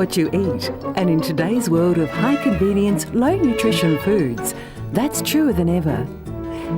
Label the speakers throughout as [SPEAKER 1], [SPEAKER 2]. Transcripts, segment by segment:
[SPEAKER 1] what you eat. And in today's world of high convenience, low nutrition foods, that's truer than ever.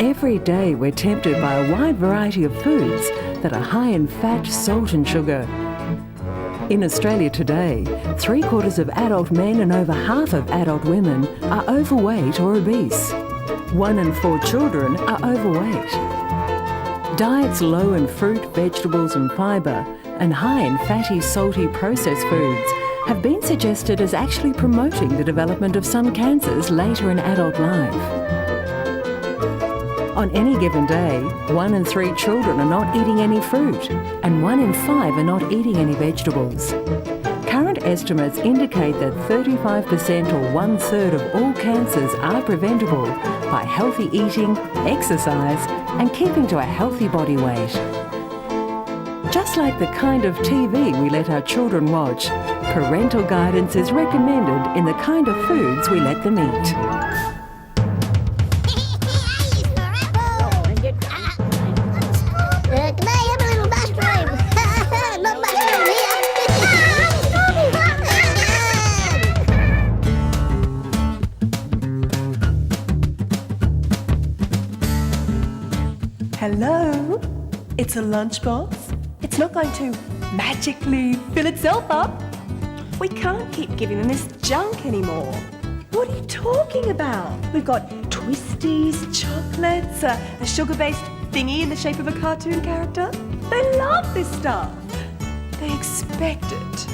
[SPEAKER 1] Every day we're tempted by a wide variety of foods that are high in fat, salt and sugar. In Australia today, 3/4 of adult men and over half of adult women are overweight or obese. 1 in 4 children are overweight. Diets low in fruit, vegetables and fibre and high in fatty, salty, processed foods have been suggested as actually promoting the development of some cancers later in adult life. On any given day, 1 in 3 children are not eating any fruit and 1 in 5 are not eating any vegetables. Current estimates indicate that 35% or 1/3 of all cancers are preventable by healthy eating, exercise and keeping to a healthy body weight. Just like the kind of TV we let our children watch, parental guidance is recommended in the kind of foods we let them eat.
[SPEAKER 2] Can I have a little mushroom? Not mushroom here.
[SPEAKER 3] Hello? It's a lunchbox. It's not going to magically fill itself up. We can't keep giving them this junk anymore. What are you talking about? We've got twisties, chocolates, a sugar-based thingy in the shape of a cartoon character. They love this stuff. They expect it.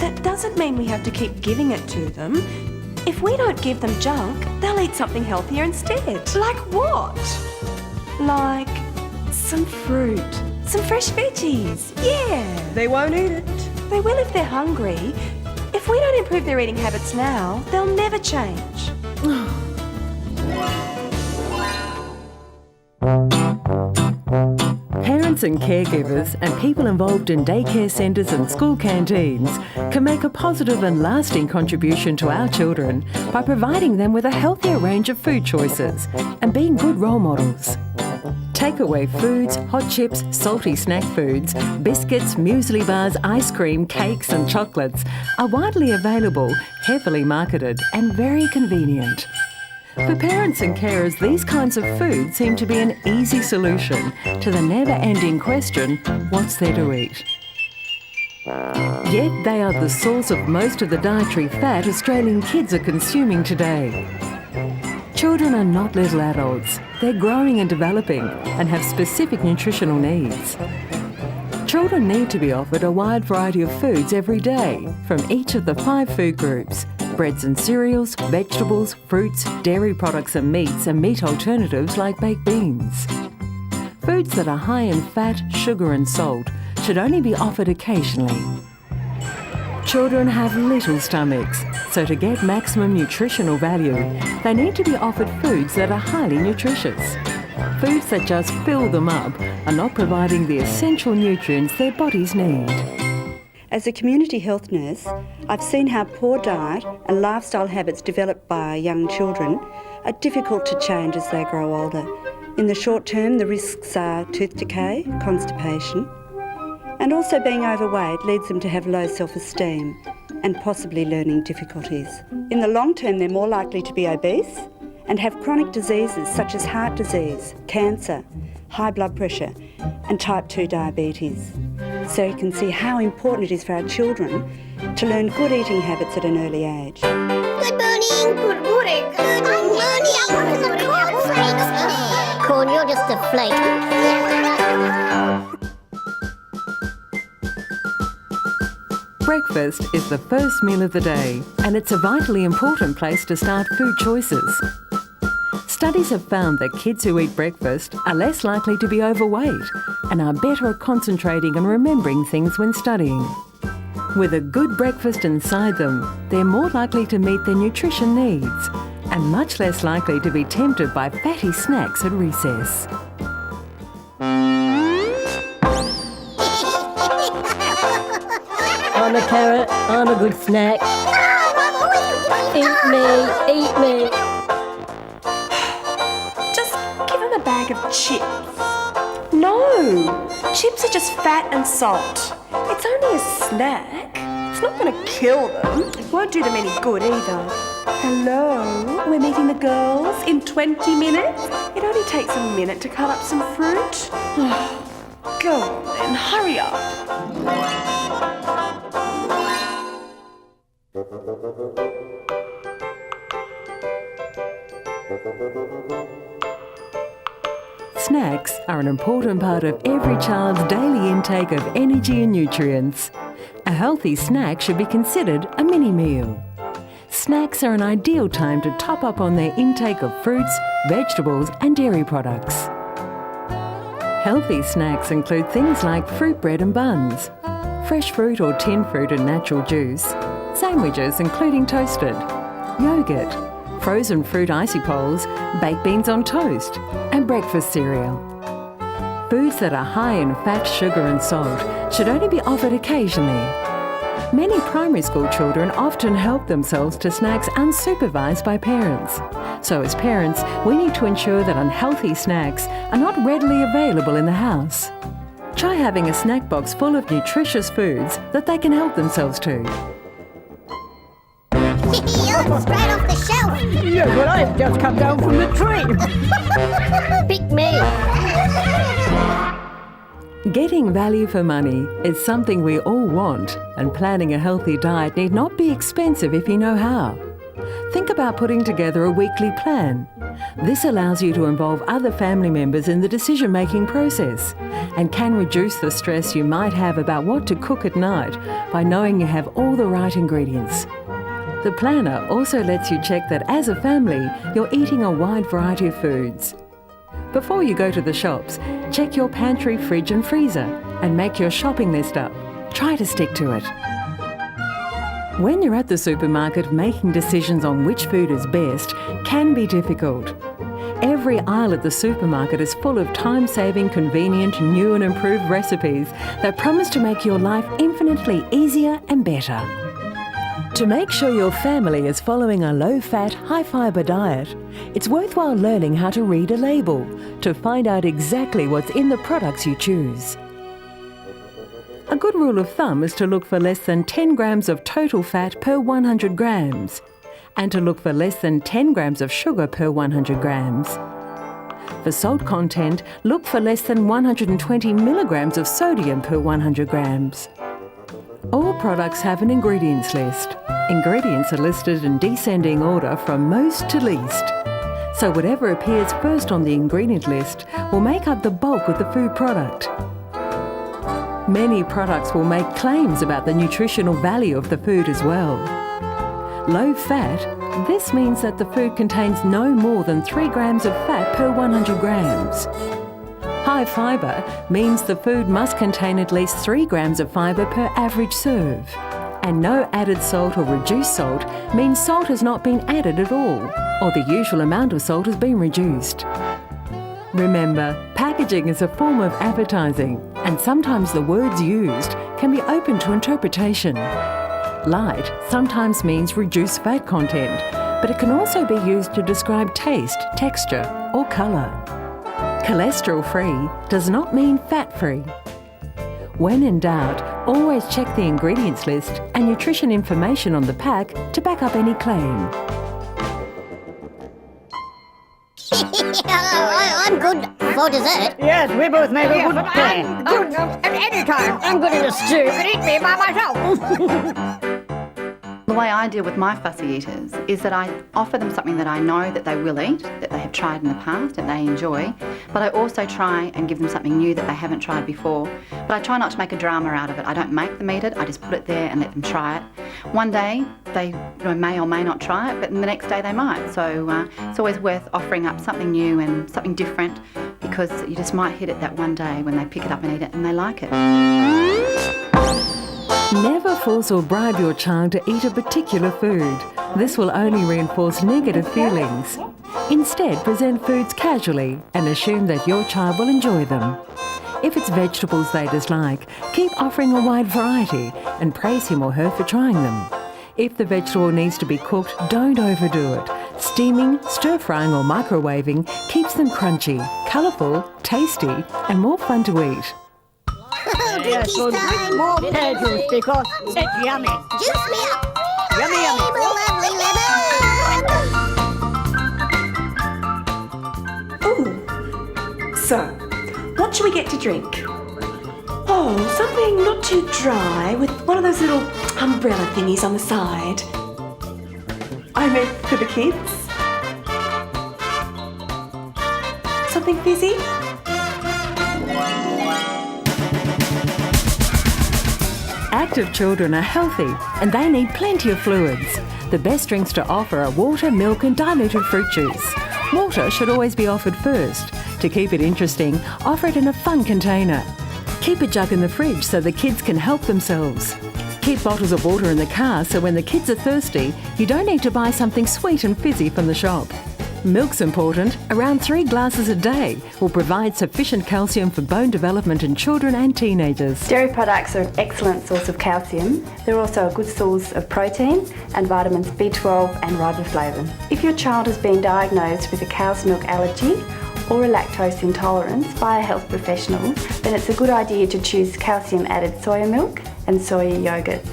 [SPEAKER 3] That doesn't mean we have to keep giving it to them. If we don't give them junk, they'll eat something healthier instead. Like what? Like some fruit, some fresh veggies. Yeah. They won't eat it. They will if they're hungry. If we don't improve their eating habits now, they'll never change.
[SPEAKER 1] Parents and caregivers and people involved in daycare centres and school canteens can make a positive and lasting contribution to our children by providing them with a healthier range of food choices and being good role models. Takeaway foods, hot chips, salty snack foods, biscuits, muesli bars, ice cream, cakes and chocolates are widely available, heavily marketed and very convenient. For parents and carers, these kinds of foods seem to be an easy solution to the never-ending question, what's there to eat? Yet they are the source of most of the dietary fat Australian kids are consuming today. Children are not little adults. They're growing and developing and have specific nutritional needs. Children need to be offered a wide variety of foods every day from each of the 5 food groups: breads and cereals, vegetables, fruits, dairy products and meat alternatives like baked beans. Foods that are high in fat, sugar and salt should only be offered occasionally. Children have little stomachs, so to get maximum nutritional value, they need to be offered foods that are highly nutritious. Foods that just fill them up are not providing the essential nutrients their bodies need.
[SPEAKER 4] As a community health nurse, I've seen how poor diet and lifestyle habits developed by young children are difficult to change as they grow older. In the short term, the risks are tooth decay, constipation, and also being overweight leads them to have low self-esteem and possibly learning difficulties. In the long term, they're more likely to be obese and have chronic diseases such as heart disease, cancer, high blood pressure, and type 2 diabetes. So you can see how important it is for our children to learn good eating habits at an early age.
[SPEAKER 2] Good morning. Good morning. Good morning. I want some cornflakes. Corn, you're just a flake.
[SPEAKER 1] Breakfast is the first meal of the day, and it's a vitally important place to start food choices. Studies have found that kids who eat breakfast are less likely to be overweight and are better at concentrating and remembering things when studying. With a good breakfast inside them, they're more likely to meet their nutrition needs and much less likely to be tempted by fatty snacks at recess.
[SPEAKER 5] I'm a carrot, I'm a good snack. Eat me.
[SPEAKER 3] Just give them a bag of chips. No, chips are just fat and salt. It's only a snack. It's not going to kill them. It won't do them any good either. Hello? We're meeting the girls in 20 minutes? It only takes a minute to cut up some fruit. Go on then, hurry up.
[SPEAKER 1] Snacks are an important part of every child's daily intake of energy and nutrients. A healthy snack should be considered a mini meal. Snacks are an ideal time to top up on their intake of fruits, vegetables and dairy products. Healthy snacks include things like fruit bread and buns, fresh fruit or tinned fruit and natural juice, sandwiches including toasted, yoghurt, frozen fruit icy poles, baked beans on toast, and breakfast cereal. Foods that are high in fat, sugar and salt should only be offered occasionally. Many primary school children often help themselves to snacks unsupervised by parents. So as parents, we need to ensure that unhealthy snacks are not readily available in the house. Try having a snack box full of nutritious foods that they can help themselves to.
[SPEAKER 2] You're straight off the shelf.
[SPEAKER 5] Yeah, well, I've just come down from the tree.
[SPEAKER 2] Pick me.
[SPEAKER 1] Getting value for money is something we all want, and planning a healthy diet need not be expensive if you know how. Think about putting together a weekly plan. This allows you to involve other family members in the decision-making process and can reduce the stress you might have about what to cook at night by knowing you have all the right ingredients. The planner also lets you check that as a family, you're eating a wide variety of foods. Before you go to the shops, check your pantry, fridge and freezer and make your shopping list up. Try to stick to it. When you're at the supermarket, making decisions on which food is best can be difficult. Every aisle at the supermarket is full of time-saving, convenient, new and improved recipes that promise to make your life infinitely easier and better. To make sure your family is following a low-fat, high-fibre diet, it's worthwhile learning how to read a label to find out exactly what's in the products you choose. A good rule of thumb is to look for less than 10 grams of total fat per 100 grams and to look for less than 10 grams of sugar per 100 grams. For salt content, look for less than 120 milligrams of sodium per 100 grams. All products have an ingredients list. Ingredients are listed in descending order from most to least. So whatever appears first on the ingredient list will make up the bulk of the food product. Many products will make claims about the nutritional value of the food as well. Low fat, this means that the food contains no more than 3 grams of fat per 100 grams. High fibre means the food must contain at least 3 grams of fibre per average serve. And no added salt or reduced salt means salt has not been added at all, or the usual amount of salt has been reduced. Remember, packaging is a form of advertising, and sometimes the words used can be open to interpretation. Light sometimes means reduced fat content, but it can also be used to describe taste, texture, or colour. Cholesterol-free does not mean fat-free. When in doubt, always check the ingredients list and nutrition information on the pack to back up any claim.
[SPEAKER 2] I'm good for dessert.
[SPEAKER 5] Yes, we both made a good plan.
[SPEAKER 6] Good at any time. I'm good in a stew. You can eat me by myself.
[SPEAKER 7] The way I deal with my fussy eaters is that I offer them something that I know that they will eat, that they have tried in the past and they enjoy, but I also try and give them something new that they haven't tried before. But I try not to make a drama out of it. I don't make them eat it, I just put it there and let them try it. One day they may or may not try it, but the next day they might. So it's always worth offering up something new and something different, because you just might hit it that one day when they pick it up and eat it and they like it.
[SPEAKER 1] Never force or bribe your child to eat a particular food. This will only reinforce negative feelings. Instead, present foods casually and assume that your child will enjoy them. If it's vegetables they dislike, keep offering a wide variety and praise him or her for trying them. If the vegetable needs to be cooked, don't overdo it. Steaming, stir-frying or microwaving keeps them crunchy, colourful, tasty and more fun to eat.
[SPEAKER 6] Yes, so drink more pear juice because it's yummy.
[SPEAKER 2] Juice me up.
[SPEAKER 6] Yummy, yummy.
[SPEAKER 2] Lovely lemon.
[SPEAKER 3] Ooh. So, what should we get to drink? Oh, something not too dry with one of those little umbrella thingies on the side. I meant for the kids. Something fizzy?
[SPEAKER 1] Active children are healthy and they need plenty of fluids. The best drinks to offer are water, milk and diluted fruit juice. Water should always be offered first. To keep it interesting, offer it in a fun container. Keep a jug in the fridge so the kids can help themselves. Keep bottles of water in the car so when the kids are thirsty, you don't need to buy something sweet and fizzy from the shop. Milk's important. Around 3 glasses a day will provide sufficient calcium for bone development in children and teenagers.
[SPEAKER 4] Dairy products are an excellent source of calcium. They're also a good source of protein and vitamins B12 and riboflavin. If your child has been diagnosed with a cow's milk allergy or a lactose intolerance by a health professional, then it's a good idea to choose calcium-added soya milk and soya yogurt.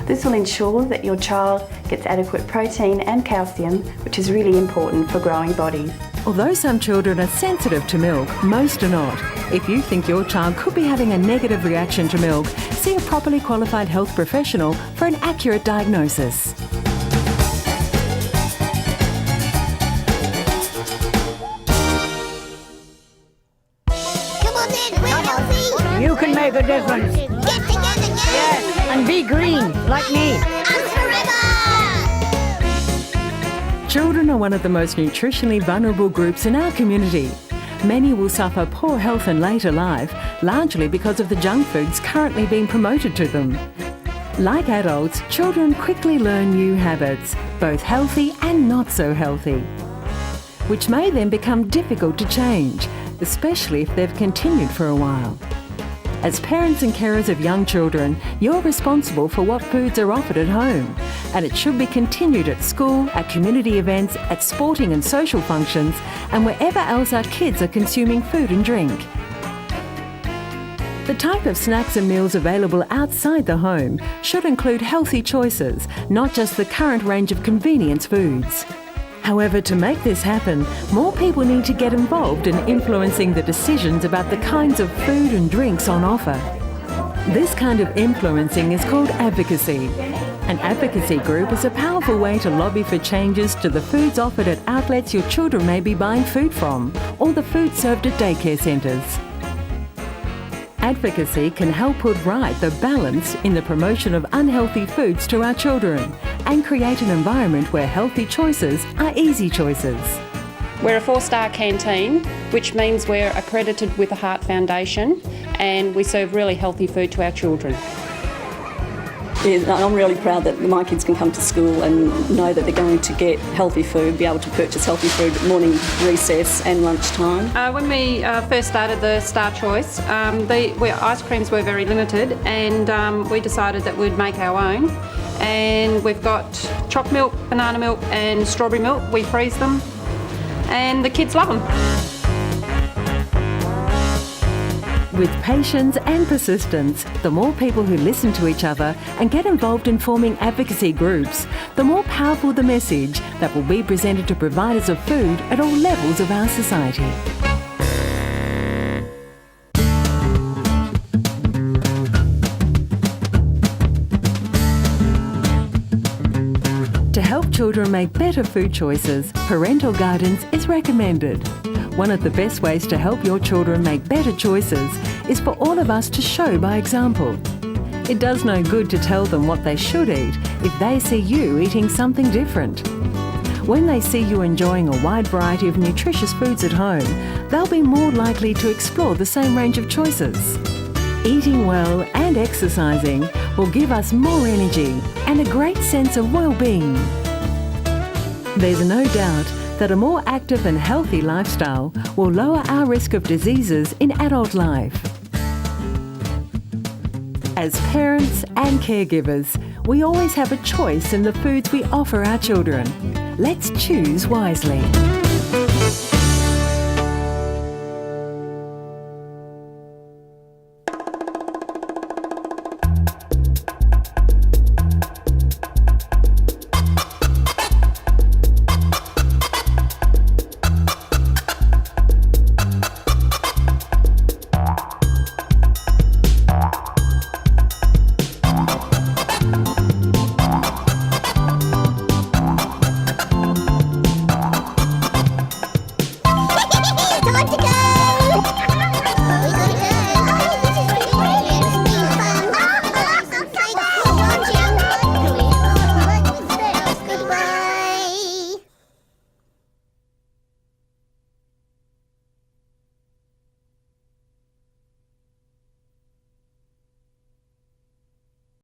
[SPEAKER 4] This will ensure that your child gets adequate protein and calcium, which is really important for growing bodies.
[SPEAKER 1] Although some children are sensitive to milk, most are not. If you think your child could be having a negative reaction to milk, see a properly qualified health professional for an accurate diagnosis.
[SPEAKER 2] Come on then, we're healthy.
[SPEAKER 6] You can make a difference.
[SPEAKER 2] Get together, guys.
[SPEAKER 6] Yes, and be green, like me.
[SPEAKER 2] And forever.
[SPEAKER 1] Children are one of the most nutritionally vulnerable groups in our community. Many will suffer poor health in later life, largely because of the junk foods currently being promoted to them. Like adults, children quickly learn new habits, both healthy and not so healthy, which may then become difficult to change, especially if they've continued for a while. As parents and carers of young children, you're responsible for what foods are offered at home, and it should be continued at school, at community events, at sporting and social functions, and wherever else our kids are consuming food and drink. The type of snacks and meals available outside the home should include healthy choices, not just the current range of convenience foods. However, to make this happen, more people need to get involved in influencing the decisions about the kinds of food and drinks on offer. This kind of influencing is called advocacy. An advocacy group is a powerful way to lobby for changes to the foods offered at outlets your children may be buying food from, or the food served at daycare centres. Advocacy can help put right the balance in the promotion of unhealthy foods to our children and create an environment where healthy choices are easy choices.
[SPEAKER 8] We're a 4-star canteen, which means we're accredited with the Heart Foundation, and we serve really healthy food to our children.
[SPEAKER 9] Yeah, I'm really proud that my kids can come to school and know that they're going to get healthy food, be able to purchase healthy food at morning recess and lunchtime.
[SPEAKER 8] When we first started the Star Choice, ice creams were very limited, and we decided that we'd make our own. And we've got chocolate milk, banana milk and strawberry milk. We freeze them and the kids love them.
[SPEAKER 1] With patience and persistence, the more people who listen to each other and get involved in forming advocacy groups, the more powerful the message that will be presented to providers of food at all levels of our society. To help children make better food choices, parental guidance is recommended. One of the best ways to help your children make better choices is for all of us to show by example. It does no good to tell them what they should eat if they see you eating something different. When they see you enjoying a wide variety of nutritious foods at home, they'll be more likely to explore the same range of choices. Eating well and exercising will give us more energy and a great sense of well-being. There's no doubt that a more active and healthy lifestyle will lower our risk of diseases in adult life. As parents and caregivers, we always have a choice in the foods we offer our children. Let's choose wisely.